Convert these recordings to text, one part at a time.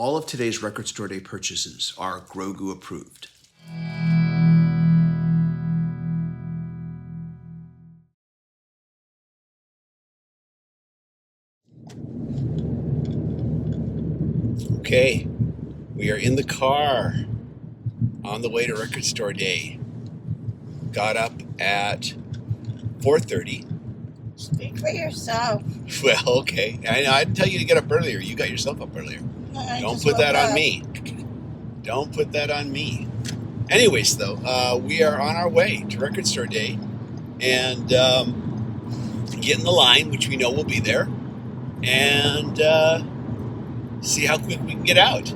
all of today's Record Store Day purchases are Grogu approved. Okay, we are in the car on the way to Record Store Day. Got up at 4:30. Speak for yourself. Well, okay. I didn't tell you to get up earlier. You got yourself up earlier. Don't put that on me. Don't put that on me. Anyways, though, we are on our way to Record Store Day and get in the line, which we know will be there, and see how quick we can get out.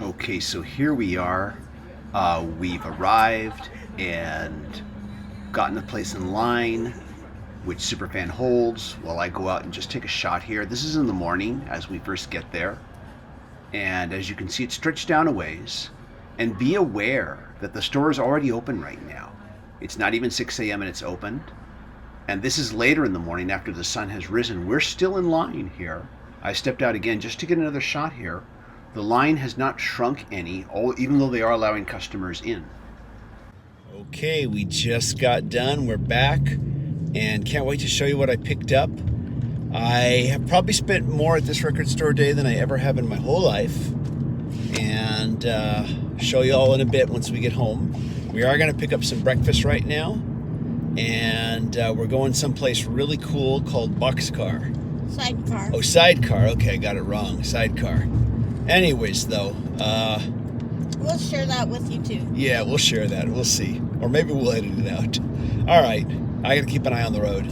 Okay, so here we are. We've arrived and gotten the place in line, which Superfan holds while I go out and just take a shot here. This is in the morning as we first get there. And as you can see, it's stretched down a ways. And be aware that the store is already open right now. It's not even 6 a.m. and it's opened. And this is later in the morning after the sun has risen. We're still in line here. I stepped out again just to get another shot here. The line has not shrunk any, even though they are allowing customers in. Okay, we just got done. We're back and can't wait to show you what I picked up. I have probably spent more at this Record Store Day than I ever have in my whole life, and show you all in a bit once we get home. We are going to pick up some breakfast right now, and we're going someplace really cool called Boxcar. Sidecar. Oh, Sidecar. Okay, I got it wrong. Sidecar. Anyways, though, we'll share that with you too. Yeah, we'll share that. We'll see. Or maybe we'll edit it out. All right. I got to keep an eye on the road.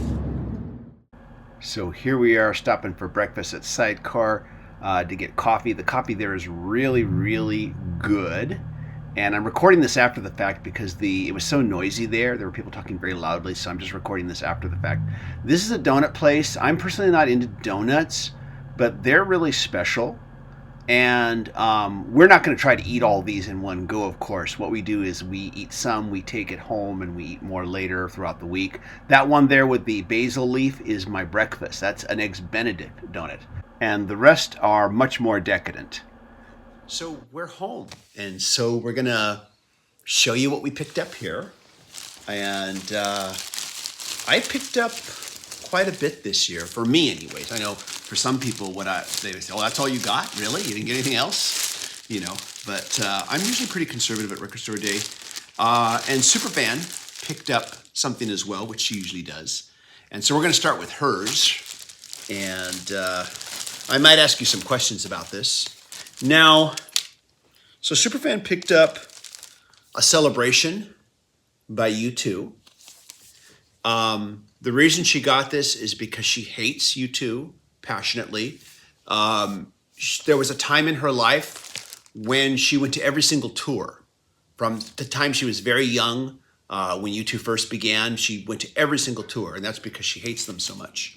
So here we are stopping for breakfast at Sidecar to get coffee. The coffee there is really, really good. And I'm recording this after the fact because it was so noisy there. There were people talking very loudly, so I'm just recording this after the fact. This is a donut place. I'm personally not into donuts, but they're really special. And we're not going to try to eat all these in one go, of course. What we do is we eat some, we take it home, and we eat more later throughout the week. That one there with the basil leaf is my breakfast. That's an Eggs Benedict donut. And the rest are much more decadent. So we're home. And so we're going to show you what we picked up here. And I picked up quite a bit this year, for me anyways. I know for some people they say, oh, that's all you got? Really? You didn't get anything else? You know, but I'm usually pretty conservative at Record Store Day. And Superfan picked up something as well, which she usually does. And so we're going to start with hers. And I might ask you some questions about this. Now, so Superfan picked up a Celebration by U2. The reason she got this is because she hates U2 passionately. There was a time in her life when she went to every single tour. From the time she was very young, when U2 first began, she went to every single tour, and that's because she hates them so much.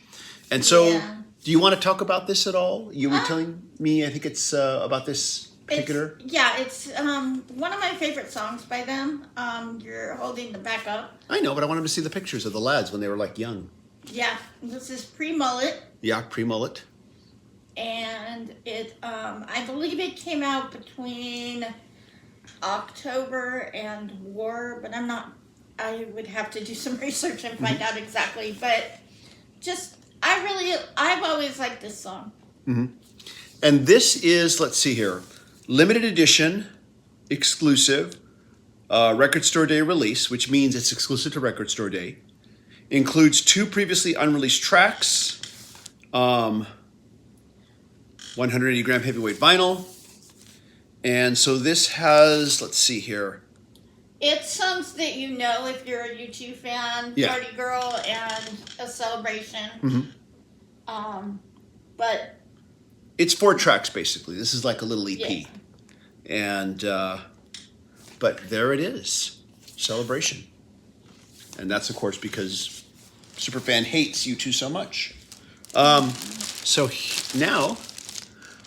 And so, Do you want to talk about this at all? You were telling me, I think it's about this particular... It's one of my favorite songs by them. You're holding the back up. I know, but I wanted to see the pictures of the lads when they were like young. Yeah, this is pre-mullet. Yeah, pre-mullet. And it, I believe it came out between October and War, but I would have to do some research and find out exactly. But I've always liked this song. Mm-hmm. And this is, let's see here, limited edition, exclusive, Record Store Day release, which means it's exclusive to Record Store Day. Includes 2 previously unreleased tracks, 180 gram heavyweight vinyl. And so this has, let's see here. It's songs that you know if you're a U2 fan, Yeah. Party Girl and A Celebration. Mm-hmm. But it's 4 tracks basically. This is like a little EP. Yeah. And, but there it is, Celebration. And that's of course because Superfan hates U2 so much. So now,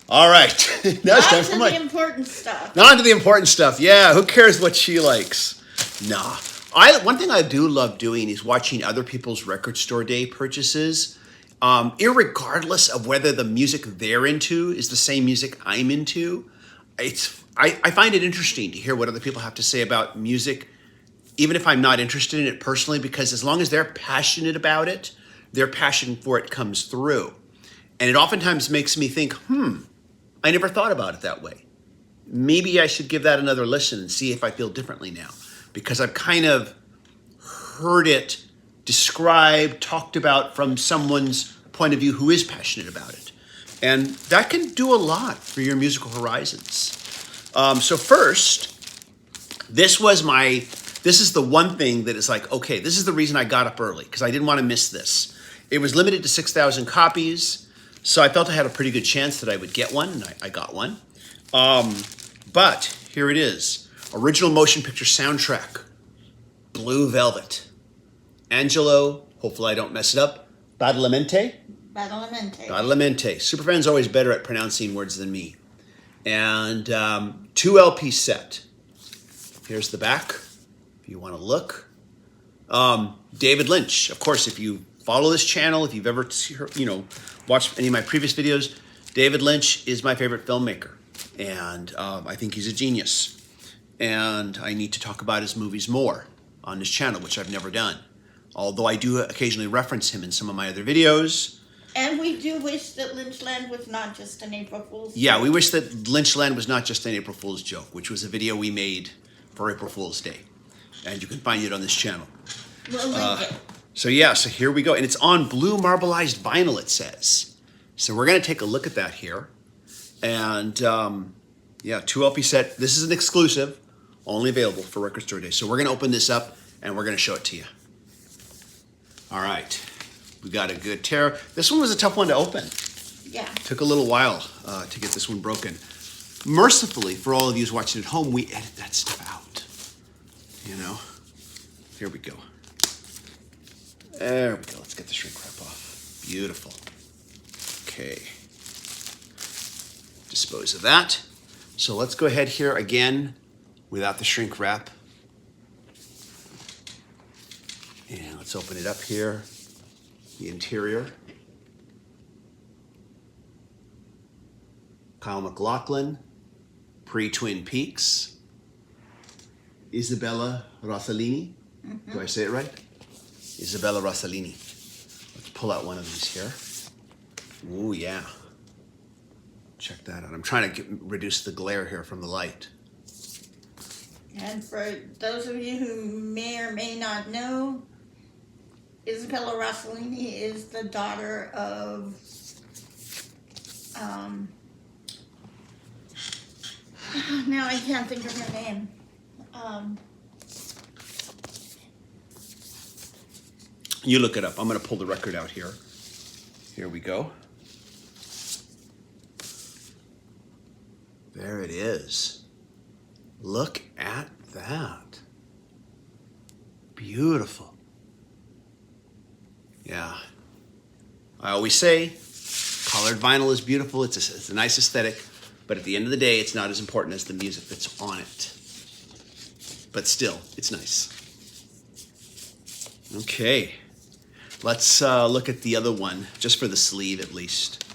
all right, now it's time for the important stuff. Now on to the important stuff. Yeah, who cares what she likes? Nah. One thing I do love doing is watching other people's Record Store Day purchases irregardless of whether the music they're into is the same music I'm into. I find it interesting to hear what other people have to say about music, even if I'm not interested in it personally, because as long as they're passionate about it, their passion for it comes through. And it oftentimes makes me think, I never thought about it that way. Maybe I should give that another listen and see if I feel differently now, because I've kind of heard it described, talked about from someone's point of view who is passionate about it. And that can do a lot for your musical horizons. So first, this is the one thing that is like, okay, this is the reason I got up early, because I didn't want to miss this. It was limited to 6,000 copies, so I felt I had a pretty good chance that I would get one, and I got one. But here it is. Original motion picture soundtrack, Blue Velvet. Angelo, hopefully I don't mess it up, Badalamenti? Badalamenti. Badalamenti. Superfan's always better at pronouncing words than me. And 2 LP set. Here's the back, if you want to look. David Lynch. Of course, if you follow this channel, if you've ever watched any of my previous videos, David Lynch is my favorite filmmaker. And I think he's a genius. And I need to talk about his movies more on this channel, which I've never done. Although I do occasionally reference him in some of my other videos. And we do wish that Lynchland was not just an April Fool's joke. Yeah, we wish that Lynchland was not just an April Fool's joke, which was a video we made for April Fool's Day. And you can find it on this channel. We'll link it. So here we go. And it's on blue marbleized vinyl, it says. So we're going to take a look at that here. And 2 LP set. This is an exclusive, only available for Record Store Day. So we're going to open this up and we're going to show it to you. All right. We got a good tear. This one was a tough one to open. Yeah. Took a little while to get this one broken. Mercifully, for all of you watching at home, we edit that stuff out. You know? Here we go. There we go. Let's get the shrink wrap off. Beautiful. Okay. Dispose of that. So let's go ahead here again without the shrink wrap. And let's open it up here. The interior. Kyle MacLachlan, pre-Twin Peaks. Isabella Rossellini. Do I say it right? Isabella Rossellini. Let's pull out one of these here. Ooh, yeah. Check that out. I'm trying to reduce the glare here from the light. And for those of you who may or may not know, Isabella Rossellini is the daughter of now I can't think of her name. You look it up. I'm going to pull the record out here. Here we go. There it is. Look at that. Beautiful. Yeah. I always say, colored vinyl is beautiful. It's a nice aesthetic. But at the end of the day, it's not as important as the music that's on it. But still, it's nice. Okay. Let's look at the other one, just for the sleeve at least.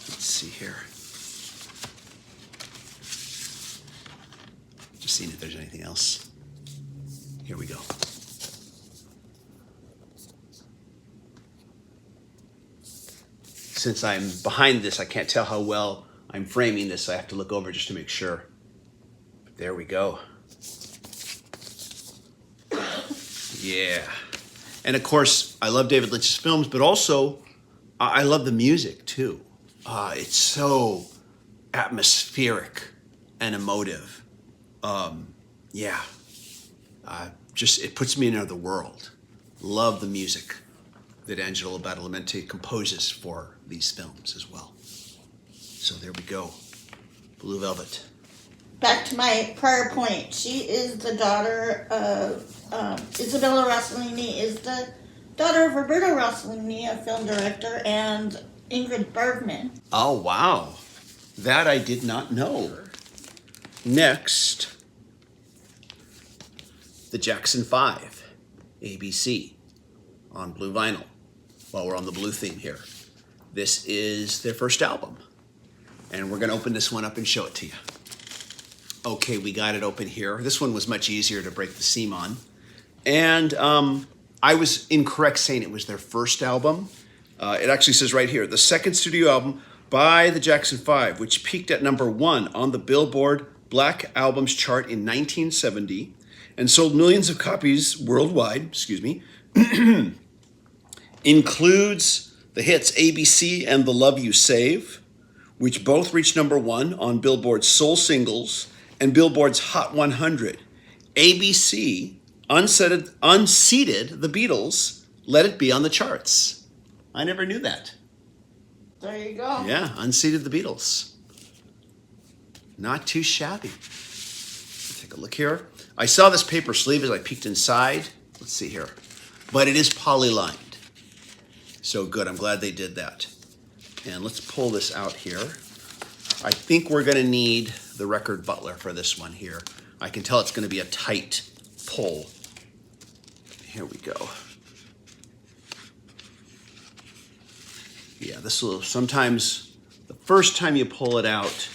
Let's see here. Just seeing if there's anything else. Here we go. Since I'm behind this, I can't tell how well I'm framing this, so I have to look over just to make sure. But there we go. Yeah. And of course, I love David Lynch's films, but also I love the music too. It's so atmospheric and emotive. It puts me in another world. Love the music that Angelo Badalamenti composes for these films as well. So there we go. Blue Velvet. Back to my prior point. She is the daughter of Isabella Rossellini is the daughter of Roberto Rossellini, a film director, and Ingrid Bergman. Oh, wow. That I did not know. Next, the Jackson 5, ABC, on blue vinyl. While we're on the blue theme here. This is their first album. And we're going to open this one up and show it to you. Okay, we got it open here. This one was much easier to break the seam on. And I was incorrect saying it was their first album. It actually says right here, the second studio album by the Jackson 5, which peaked at #1 on the Billboard Black Albums chart in 1970 and sold millions of copies worldwide, includes the hits ABC and The Love You Save, which both reached #1 on Billboard's Soul Singles and Billboard's Hot 100. ABC unseated the Beatles, Let It Be on the charts. I never knew that. There you go. Yeah, unseated the Beatles. Not too shabby. Take a look here. I saw this paper sleeve as I peeked inside. Let's see here. But it is poly-lined. So good, I'm glad they did that. And let's pull this out here. I think we're gonna need the record butler for this one here. I can tell it's gonna be a tight pull. Here we go. Yeah, this will sometimes, the first time you pull it out,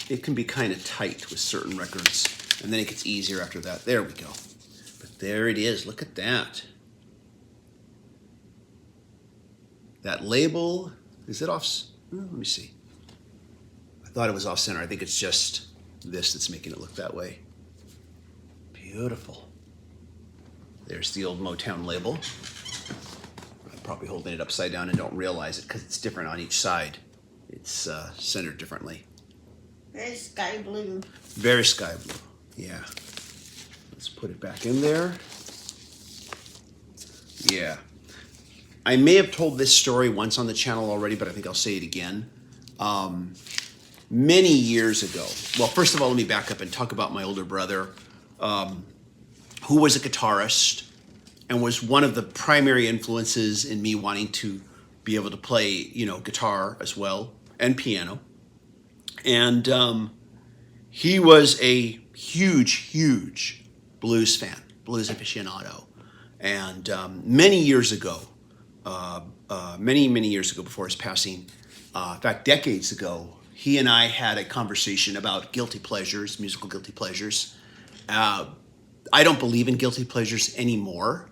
it can be kind of tight with certain records, and then it gets easier after that. There we go. But there it is, look at that. That label, is it off? Let me see. I thought it was off center. I think it's just this that's making it look that way. Beautiful. There's the old Motown label. I'm probably holding it upside down and don't realize it because it's different on each side. It's centered differently. Very sky blue. Very sky blue, yeah. Let's put it back in there. Yeah. I may have told this story once on the channel already, but I think I'll say it again. Many years ago, well, first of all, let me back up and talk about my older brother, who was a guitarist and was one of the primary influences in me wanting to be able to play, guitar as well and piano. And he was a huge blues fan, blues aficionado. And many years ago, many years ago before his passing, in fact, decades ago, he and I had a conversation about guilty pleasures, musical guilty pleasures. I don't believe in guilty pleasures anymore,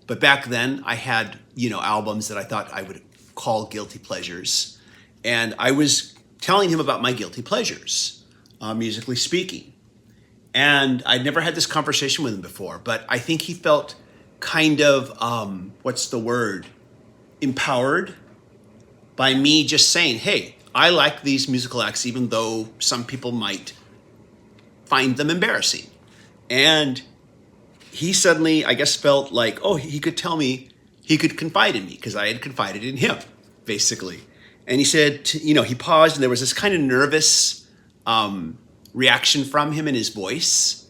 but back then I had, albums that I thought I would call guilty pleasures. And I was telling him about my guilty pleasures, musically speaking. And I'd never had this conversation with him before, but I think he felt kind of, empowered by me just saying, hey, I like these musical acts, even though some people might find them embarrassing. And he suddenly, I guess, felt like, he could tell me, he could confide in me because I had confided in him, basically. And he said, he paused and there was this kind of nervous reaction from him in his voice,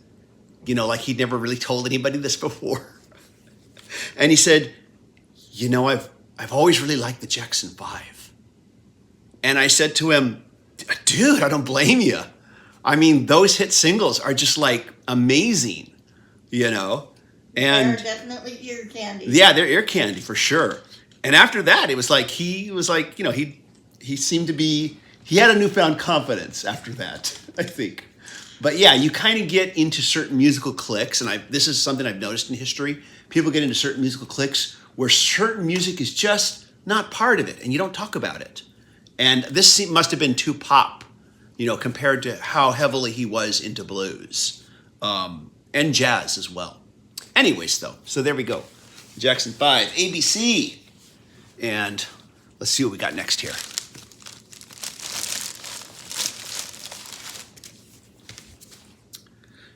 like he'd never really told anybody this before. And he said, I've always really liked the Jackson 5. And I said to him, dude, I don't blame you. I mean, those hit singles are just like amazing, And they're definitely ear candy. Yeah, they're ear candy for sure. And after that, it was like, he seemed to be, he had a newfound confidence after that, I think. But yeah, you kind of get into certain musical cliques, and this is something I've noticed in history. People get into certain musical cliques where certain music is just not part of it, and you don't talk about it. And this must have been too pop, compared to how heavily he was into blues and jazz as well. Anyways, though, so there we go. Jackson 5, ABC. And let's see what we got next here.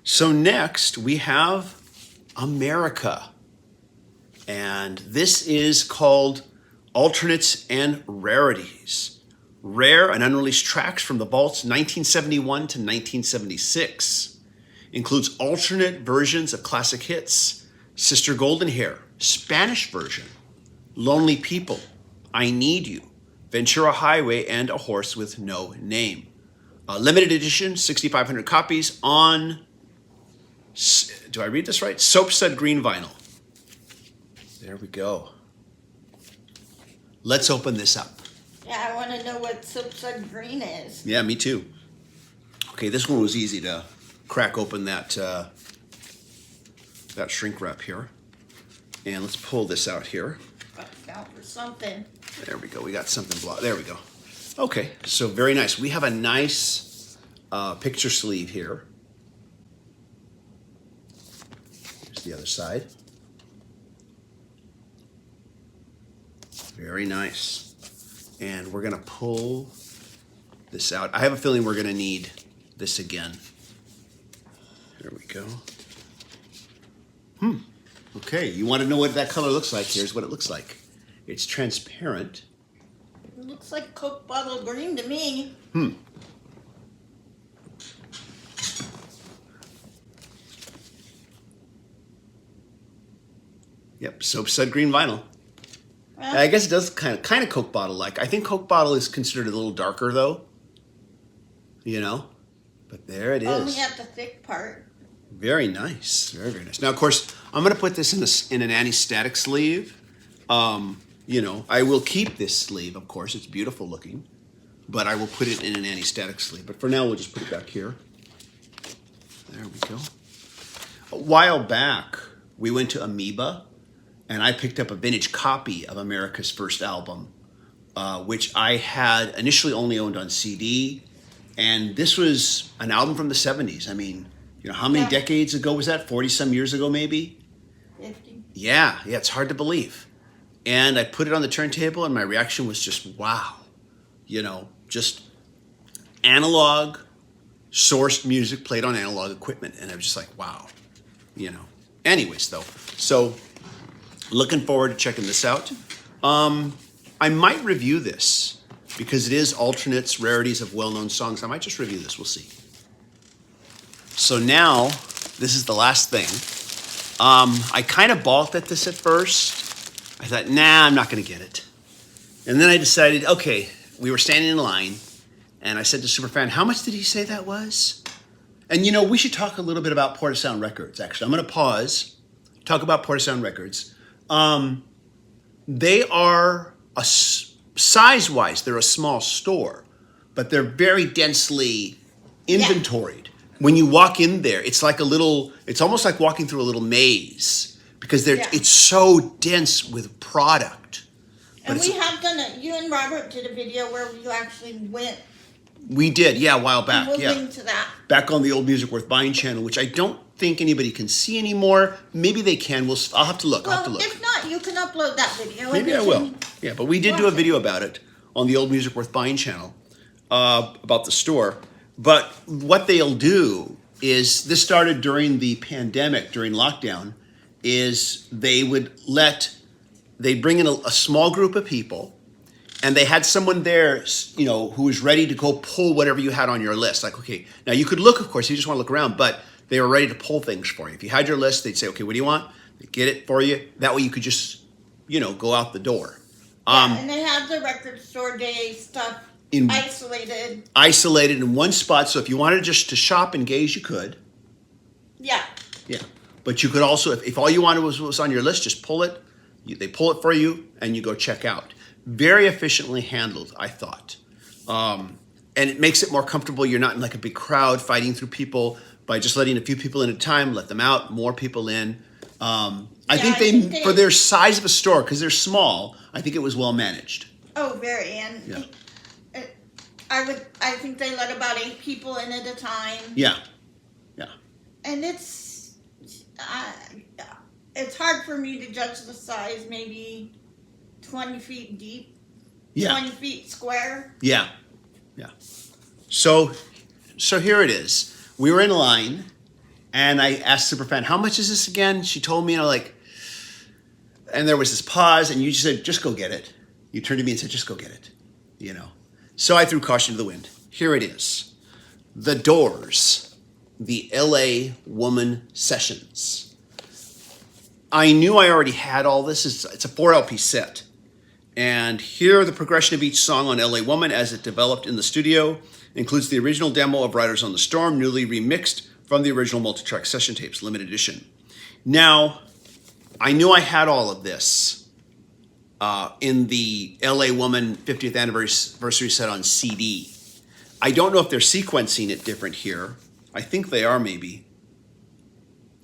So next we have America. And this is called Alternates and Rarities. Rare and unreleased tracks from the vaults 1971 to 1976. Includes alternate versions of classic hits, Sister Golden Hair, Spanish version, Lonely People, I Need You, Ventura Highway, and A Horse with No Name. Limited edition, 6,500 copies on, do I read this right? Soapsud green vinyl. There we go. Let's open this up. Yeah, I want to know what Soapsud Green is. Yeah, me too. Okay, this one was easy to crack open that that shrink wrap here. And let's pull this out here. Watch out for something. There we go. We got something blocked. There we go. Okay, so very nice. We have a nice picture sleeve here. Here's the other side. Very nice. And we're going to pull this out. I have a feeling we're going to need this again. There we go. Okay, you want to know what that color looks like? Here's what it looks like. It's transparent. It looks like Coke bottle green to me. Yep, Soapsud green vinyl. Well, I guess it does kind of Coke bottle like. I think Coke bottle is considered a little darker though. You know, but there it is. only at the thick part. Very nice, very very nice. Now, of course, I'm going to put this in an anti-static sleeve. You know, I will keep this sleeve, of course. It's beautiful looking, but I will put it in an anti-static sleeve. But for now, we'll just put it back here. There we go. A while back, we went to Amoeba, and I picked up a vintage copy of America's first album, which I had initially only owned on CD. And this was an album from the 70s. I mean, you know, how many decades ago was that? 40-some years ago, maybe? 50. Yeah, it's hard to believe. And I put it on the turntable, and my reaction was just, wow. You know, just analog, sourced music played on analog equipment. And I was just like, wow. You know. Anyways, though. So, looking forward to checking this out. I might review this because it is alternates, rarities of well-known songs. I might just review this. We'll see. So now, this is the last thing. I kind of balked at this at first. I thought, nah, I'm not going to get it. And then I decided, okay, we were standing in line, and I said to Superfan, how much did he say that was? And, you know, we should talk a little bit about Portasound Records, actually. I'm going to pause, talk about Portasound Records. They are, size-wise, they're a small store, but they're very densely inventoried. Yeah. When you walk in there, it's like it's almost like walking through a little maze because it's so dense with product. And we have done it. You and Robert did a video where you actually went. We did, yeah, a while back. We'll link to that. Back on the Old Music Worth Buying channel, which I don't think anybody can see anymore. Maybe they can. I'll have to look. Well, if not, you can upload that video. Maybe I will. Yeah, but we did do a video about it on the Old Music Worth Buying channel about the store. But what they'll do is, this started during the pandemic, during lockdown, is they'd bring in a small group of people, and they had someone there, you know, who was ready to go pull whatever you had on your list. Like, okay, now you could look, of course, you just want to look around, but they were ready to pull things for you. If you had your list, they'd say, okay, what do you want? They'd get it for you. That way you could just, you know, go out the door. And they have the record store day stuff isolated in one spot. So if you wanted just to shop and gaze, you could. Yeah. Yeah. But you could also, if all you wanted was on your list, just pull it. They pull it for you, and you go check out. Very efficiently handled, I thought. And it makes it more comfortable. You're not in like a big crowd fighting through people by just letting a few people in at a time, let them out, more people in. I think they, for their size of a store, because they're small, I think it was well managed. Oh, very. And I think they let about 8 people in at a time. Yeah. And it's hard for me to judge the size, maybe 20 feet deep, 20 feet square. Yeah. So here it is. We were in line, and I asked Superfan, how much is this again? She told me, and there was this pause, and you just said, just go get it. You turned to me and said, just go get it, you know. So I threw caution to the wind. Here it is. The Doors. The LA Woman Sessions. I knew I already had all this. It's a 4 LP set. And here the progression of each song on LA Woman as it developed in the studio includes the original demo of Riders on the Storm, newly remixed from the original multi-track session tapes, limited edition. Now, I knew I had all of this. in the LA Woman 50th anniversary set on CD. I don't know if they're sequencing it different here. I think they are, maybe.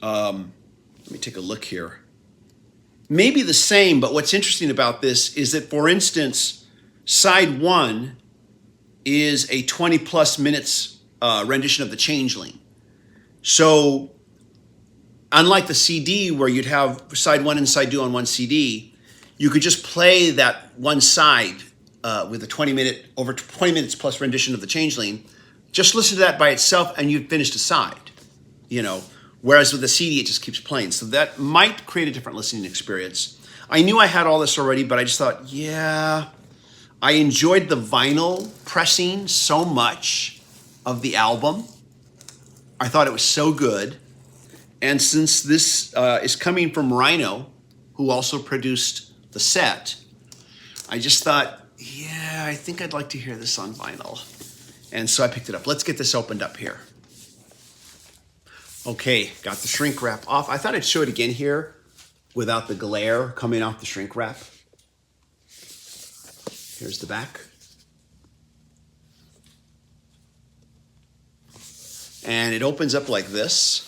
Let me take a look here. Maybe the same, but what's interesting about this is that, for instance, side 1 is a 20 plus minutes rendition of The Changeling. So unlike the CD where you'd have side 1 and side 2 on one CD, you could just play that one side with a over 20 minutes plus rendition of The Changeling. Just listen to that by itself and you've finished a side, you know. Whereas with the CD, it just keeps playing. So that might create a different listening experience. I knew I had all this already, but I just thought, yeah, I enjoyed the vinyl pressing so much of the album. I thought it was so good. And since this is coming from Rhino, who also produced the set, I just thought, yeah, I think I'd like to hear this on vinyl. And so I picked it up. Let's get this opened up here. Okay, got the shrink wrap off. I thought I'd show it again here without the glare coming off the shrink wrap. Here's the back. And it opens up like this.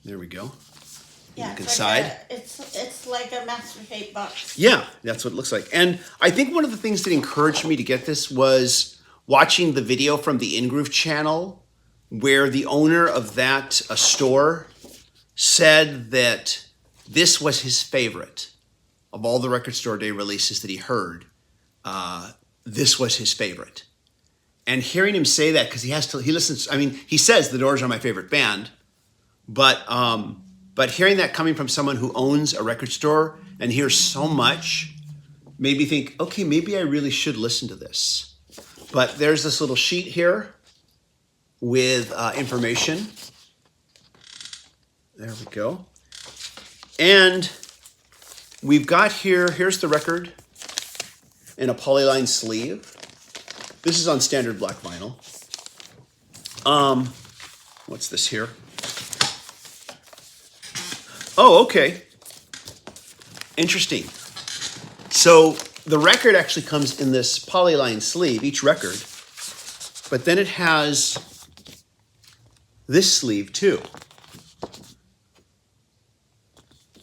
There we go. Yeah, Look it's inside. like it's like a master tape box. Yeah, that's what it looks like. And I think one of the things that encouraged me to get this was watching the video from the In-Groove channel, where the owner of that store said that this was his favorite of all the Record Store Day releases that he heard. This was his favorite. And hearing him say that, because he listens, I mean, he says the Doors are my favorite band, but hearing that coming from someone who owns a record store and hears so much made me think, okay, maybe I really should listen to this. But there's this little sheet here with information. There we go. And we've got here's the record in a polyline sleeve. This is on standard black vinyl. What's this here? Oh, okay. Interesting. So the record actually comes in this polyline sleeve, each record, but then it has this sleeve too.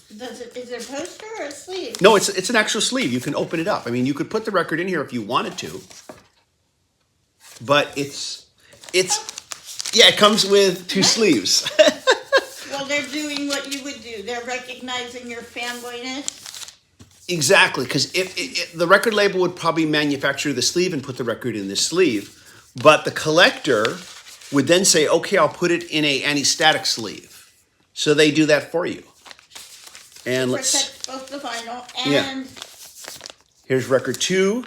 Is it a poster or a sleeve? No, it's an actual sleeve. You can open it up. I mean, you could put the record in here if you wanted to, but it comes with two sleeves. Well, they're doing what you would do. They're recognizing your fanboyness. Exactly, because if the record label would probably manufacture the sleeve and put the record in this sleeve, but the collector would then say, okay, I'll put it in a anti-static sleeve. So they do that for you. And Protect both the vinyl and... Here's record 2,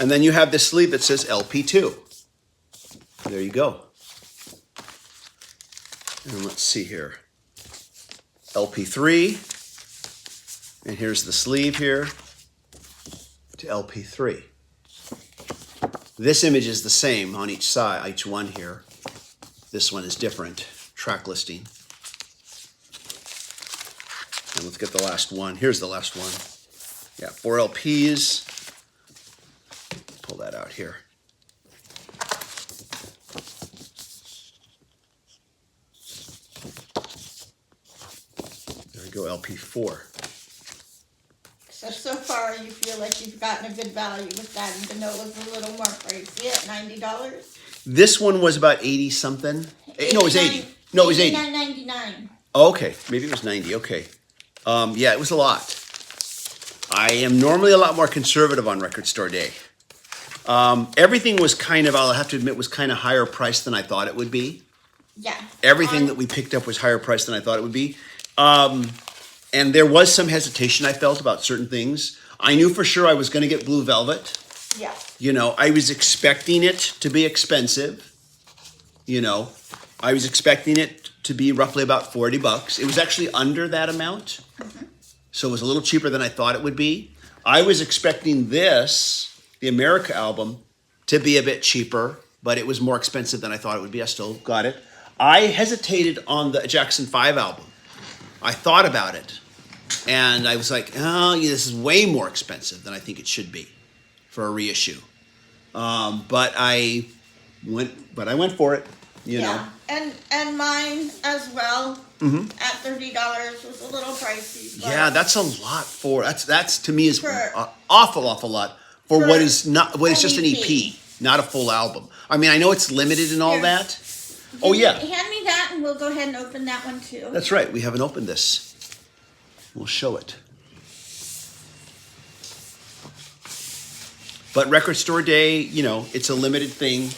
and then you have this sleeve that says LP2. There you go. And let's see here. LP3. And here's the sleeve here to LP3. This image is the same on each side, each one here. This one is different, track listing. And let's get the last one. Here's the last one. Yeah, 4 LPs. Pull that out here. There we go, LP4. So far you feel like you've gotten a good value with that, even though it was a little more pricey at $90? This one was about 80 something. No, it was 80. No, it was 80. $89.99. Oh, okay, maybe it was 90. Okay. Yeah, it was a lot. I am normally a lot more conservative on Record Store Day. Everything was kind of, I'll have to admit, was kind of higher priced than I thought it would be. Yeah. Everything that we picked up was higher priced than I thought it would be. And there was some hesitation I felt about certain things. I knew for sure I was going to get Blue Velvet. Yeah. You know, I was expecting it to be expensive. You know, I was expecting it to be roughly about $40. It was actually under that amount. Mm-hmm. So it was a little cheaper than I thought it would be. I was expecting this, the America album, to be a bit cheaper, but it was more expensive than I thought it would be. I still got it. I hesitated on the Jackson 5 album. I thought about it. And I was like, oh, yeah, this is way more expensive than I think it should be for a reissue. But I went for it, you know. And mine as well at $30 was a little pricey. But Yeah, that's a lot that's to me is For- an awful lot for for what is just an an EP, not a full album. I mean, I know it's limited and all Here. that. Oh yeah, Hand me that and we'll go ahead and open that one too. that's right. We haven't opened this. We'll show it. But Record Store Day, you know, it's a limited thing.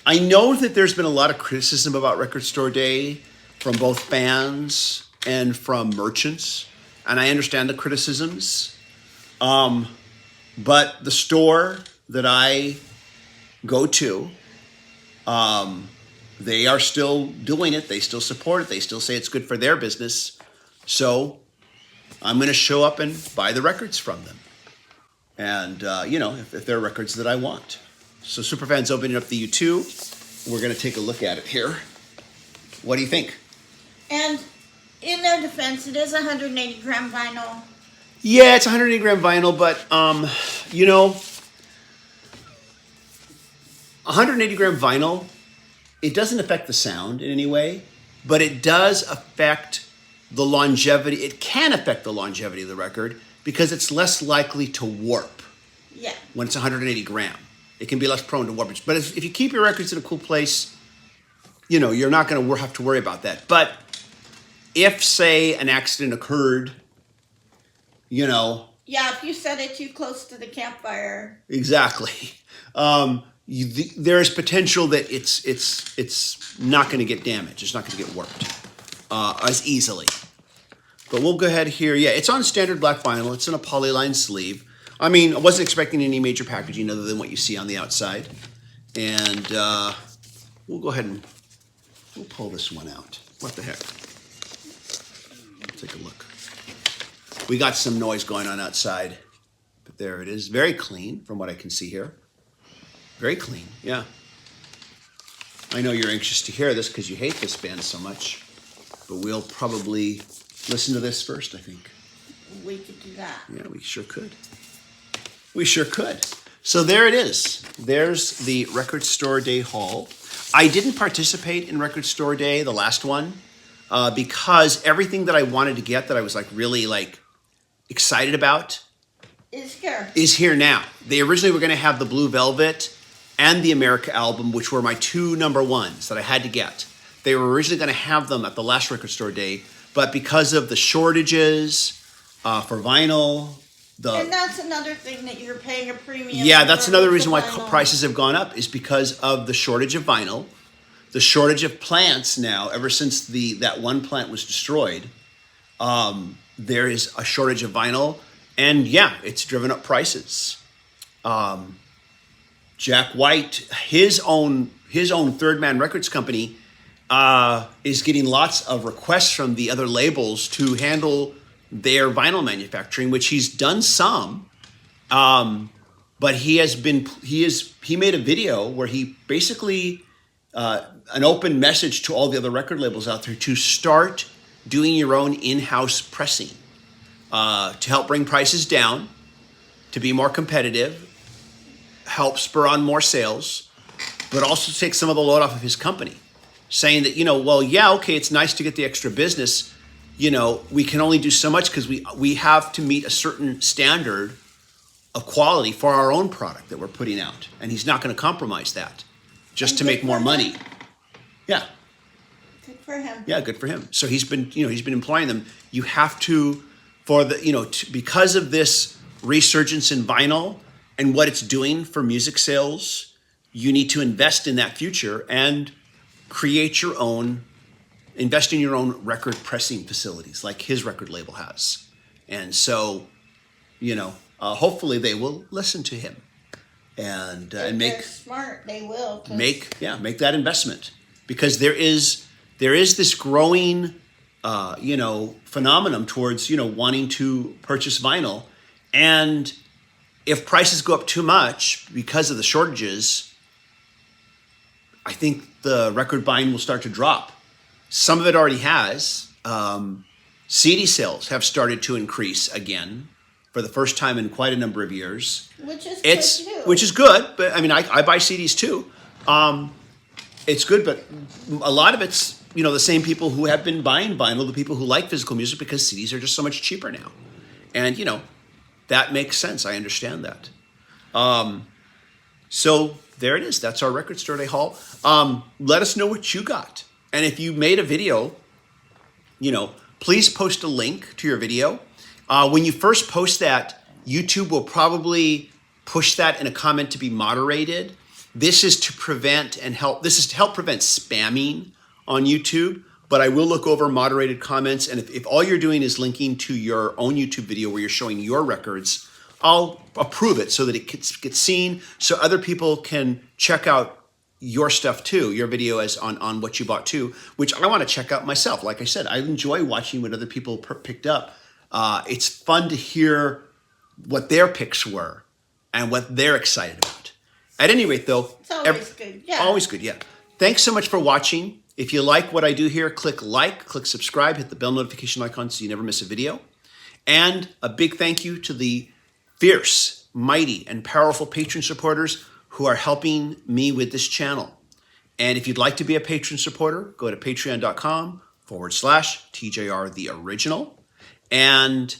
I know that there's been a lot of criticism about Record Store Day from both fans and from merchants, and I understand the criticisms. But the store that I go to, they are still doing it. They still support it. They still say it's good for their business. So I'm going to show up and buy the records from them. And, you know, if they're records that I want. So Superfan's opening up the U2. We're going to take a look at it here. What do you think? And in their defense, it is 180 gram vinyl. Yeah, it's 180 gram vinyl, but, you know, 180 gram vinyl, it doesn't affect the sound in any way, but it does affect the longevity. It can affect the longevity of the record because it's less likely to warp Yeah. when it's 180 gram. It can be less prone to warpage. But if you keep your records in a cool place, you know, you're not going to have to worry about that. But if, say, an accident occurred, you know. Yeah, if you set it too close to the campfire. Exactly. There is potential that it's not going to get damaged. It's not going to get warped as easily. But we'll go ahead here. Yeah, it's on standard black vinyl. It's in a polyline sleeve. I mean, I wasn't expecting any major packaging other than what you see on the outside. And we'll go ahead and we'll pull this one out. What the heck? Take a look. We got some noise going on outside. But there it is. Very clean from what I can see here. Very clean, yeah. I know you're anxious to hear this because you hate this band so much. But we'll probably listen to this first, I think. We could do that. Yeah, we sure could. We sure could. So there it is. There's the Record Store Day haul. I didn't participate in Record Store Day, the last one, because everything that I wanted to get that I was really excited about is here now. They originally were going to have the Blue Velvet and the America album, which were my two number ones that I had to get. They were originally going to have them at the last Record Store Day, but because of the shortages for vinyl, and that's another thing that you're paying a premium. Yeah, that's another reason why vinyl. prices have gone up is because of the shortage of vinyl, the shortage of plants now. Ever since that one plant was destroyed, there is a shortage of vinyl, and yeah, it's driven up prices. Jack White, his own Third Man Records company, is getting lots of requests from the other labels to handle their vinyl manufacturing, which he's done some. But he made a video where he basically an open message to all the other record labels out there to start doing your own in-house pressing to help bring prices down, to be more competitive, help spur on more sales, but also take some of the load off of his company, saying that, it's nice to get the extra business. We can only do so much because we have to meet a certain standard of quality for our own product that we're putting out. And he's not going to compromise that just to make more money. Yeah. Good for him. Yeah, good for him. So he's been employing them. You have to, because of this resurgence in vinyl and what it's doing for music sales, you need to invest in that future and invest in your own record pressing facilities like his record label has. And so, hopefully they will listen to him and make, they're smart, they will make that investment, because there is this growing, phenomenon towards, wanting to purchase vinyl. And if prices go up too much because of the shortages, I think the record buying will start to drop. Some of it already has. CD sales have started to increase again for the first time in quite a number of years. Which is good too. Which is good, but I mean, I buy CDs too. It's good, but a lot of it's, the same people who have been buying vinyl, the people who like physical music, because CDs are just so much cheaper now. And, that makes sense. I understand that. So there it is. That's our Record Store Day haul. Let us know what you got. And if you made a video, please post a link to your video. When you first post that, YouTube will probably push that in a comment to be moderated. This is to prevent and help. This is to help prevent spamming on YouTube. But I will look over moderated comments. And if all you're doing is linking to your own YouTube video where you're showing your records, I'll approve it so that it gets seen, so other people can check out your stuff too, your video as on what you bought too, which I want to check out myself. Like I said, I enjoy watching what other people picked up. It's fun to hear what their picks were and what they're excited about. At any rate, though, it's always good. Yeah. Always good, yeah. Thanks so much for watching. If you like what I do here, click like, click subscribe, hit the bell notification icon so you never miss a video. And a big thank you to the fierce, mighty, and powerful patron supporters who are helping me with this channel. And if you'd like to be a patron supporter, go to patreon.com/TJR the original. And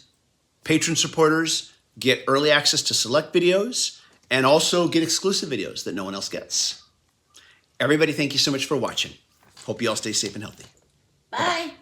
patron supporters get early access to select videos and also get exclusive videos that no one else gets. Everybody, thank you so much for watching. Hope you all stay safe and healthy. Bye.